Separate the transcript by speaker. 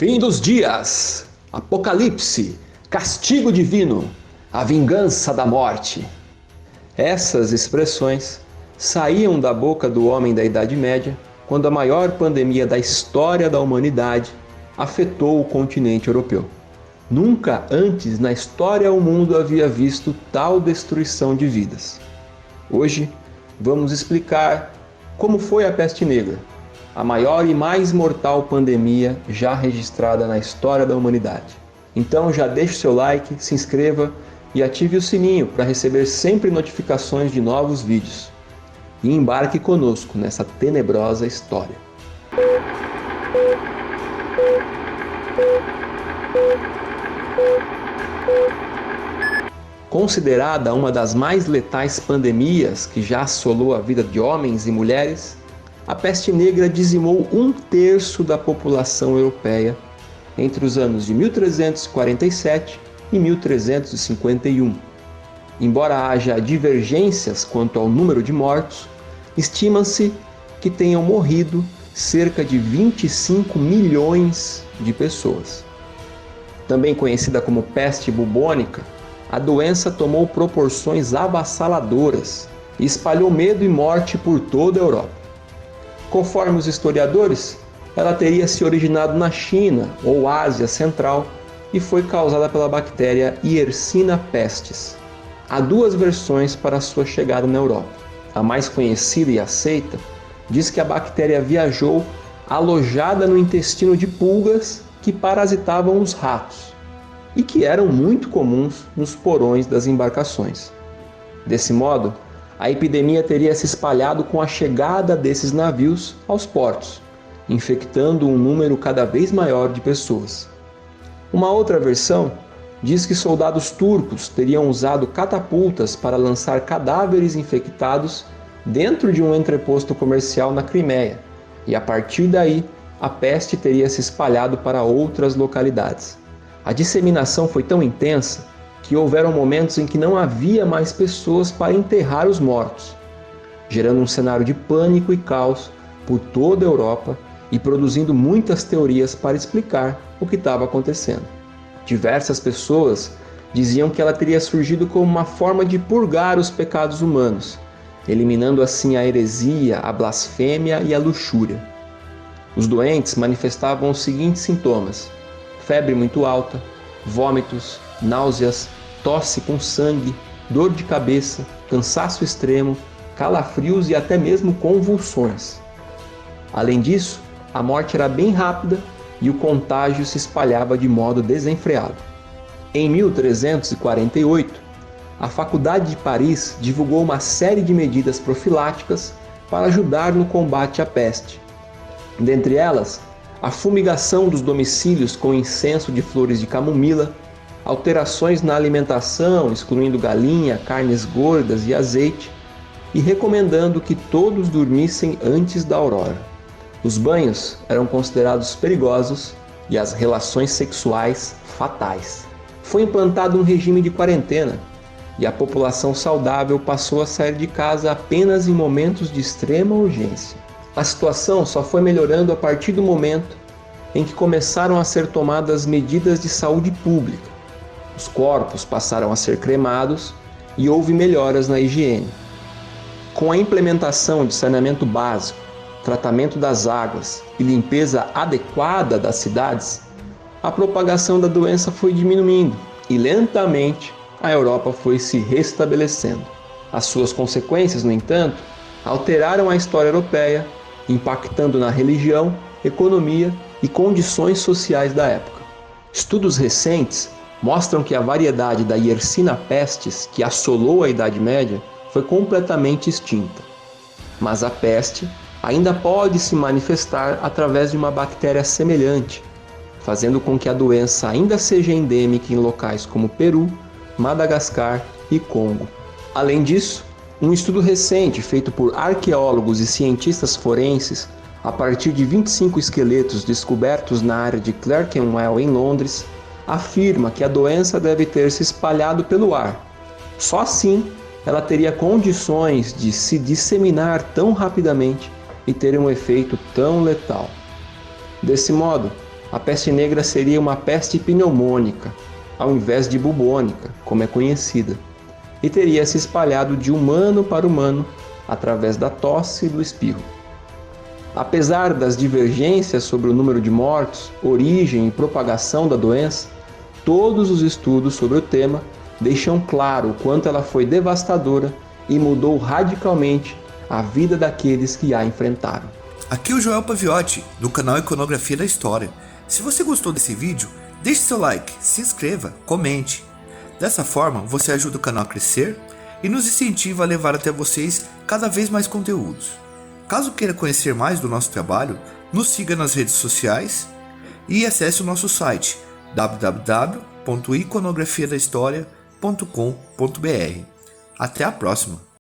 Speaker 1: Fim dos dias, apocalipse, castigo divino, a vingança da morte. Essas expressões saíam da boca do homem da Idade Média quando a maior pandemia da história da humanidade afetou o continente europeu. Nunca antes na história o mundo havia visto tal destruição de vidas. Hoje vamos explicar como foi a peste negra, a maior e mais mortal pandemia já registrada na história da humanidade. Então já deixe seu like, se inscreva e ative o sininho para receber sempre notificações de novos vídeos. E embarque conosco nessa tenebrosa história. Considerada uma das mais letais pandemias que já assolou a vida de homens e mulheres, a peste negra dizimou 1/3 da população europeia entre os anos de 1347 e 1351. Embora haja divergências quanto ao número de mortos, estima-se que tenham morrido cerca de 25 milhões de pessoas. Também conhecida como peste bubônica, a doença tomou proporções avassaladoras e espalhou medo e morte por toda a Europa. Conforme os historiadores, ela teria se originado na China ou Ásia Central e foi causada pela bactéria Yersinia pestis. Há duas versões para sua chegada na Europa. A mais conhecida e aceita diz que a bactéria viajou alojada no intestino de pulgas que parasitavam os ratos e que eram muito comuns nos porões das embarcações. Desse modo, a epidemia teria se espalhado com a chegada desses navios aos portos, infectando um número cada vez maior de pessoas. Uma outra versão diz que soldados turcos teriam usado catapultas para lançar cadáveres infectados dentro de um entreposto comercial na Crimeia, e a partir daí a peste teria se espalhado para outras localidades. A disseminação foi tão intensa que houveram momentos em que não havia mais pessoas para enterrar os mortos, gerando um cenário de pânico e caos por toda a Europa e produzindo muitas teorias para explicar o que estava acontecendo. Diversas pessoas diziam que ela teria surgido como uma forma de purgar os pecados humanos, eliminando assim a heresia, a blasfêmia e a luxúria. Os doentes manifestavam os seguintes sintomas: febre muito alta, vômitos, náuseas, tosse com sangue, dor de cabeça, cansaço extremo, calafrios e até mesmo convulsões. Além disso, a morte era bem rápida e o contágio se espalhava de modo desenfreado. Em 1348, a Faculdade de Paris divulgou uma série de medidas profiláticas para ajudar no combate à peste. Dentre elas, a fumigação dos domicílios com incenso de flores de camomila, alterações na alimentação, excluindo galinha, carnes gordas e azeite, e recomendando que todos dormissem antes da aurora. Os banhos eram considerados perigosos e as relações sexuais fatais. Foi implantado um regime de quarentena e a população saudável passou a sair de casa apenas em momentos de extrema urgência. A situação só foi melhorando a partir do momento em que começaram a ser tomadas medidas de saúde pública. Os corpos passaram a ser cremados e houve melhoras na higiene. Com a implementação de saneamento básico, tratamento das águas e limpeza adequada das cidades, a propagação da doença foi diminuindo e lentamente a Europa foi se restabelecendo. As suas consequências, no entanto, alteraram a história europeia, impactando na religião, economia e condições sociais da época. Estudos recentes mostram que a variedade da Yersinia pestis, que assolou a Idade Média, foi completamente extinta. Mas a peste ainda pode se manifestar através de uma bactéria semelhante, fazendo com que a doença ainda seja endêmica em locais como Peru, Madagascar e Congo. Além disso, um estudo recente feito por arqueólogos e cientistas forenses, a partir de 25 esqueletos descobertos na área de Clerkenwell, em Londres, afirma que a doença deve ter se espalhado pelo ar. Só assim ela teria condições de se disseminar tão rapidamente e ter um efeito tão letal. Desse modo, a peste negra seria uma peste pneumônica, ao invés de bubônica, como é conhecida, e teria se espalhado de humano para humano através da tosse e do espirro. Apesar das divergências sobre o número de mortos, origem e propagação da doença, todos os estudos sobre o tema deixam claro o quanto ela foi devastadora e mudou radicalmente a vida daqueles que a enfrentaram.
Speaker 2: Aqui é o Joel Paviotti, do canal Iconografia da História. Se você gostou desse vídeo, deixe seu like, se inscreva, comente. Dessa forma, você ajuda o canal a crescer e nos incentiva a levar até vocês cada vez mais conteúdos. Caso queira conhecer mais do nosso trabalho, nos siga nas redes sociais e acesse o nosso site www.iconografiadahistoria.com.br. Até a próxima!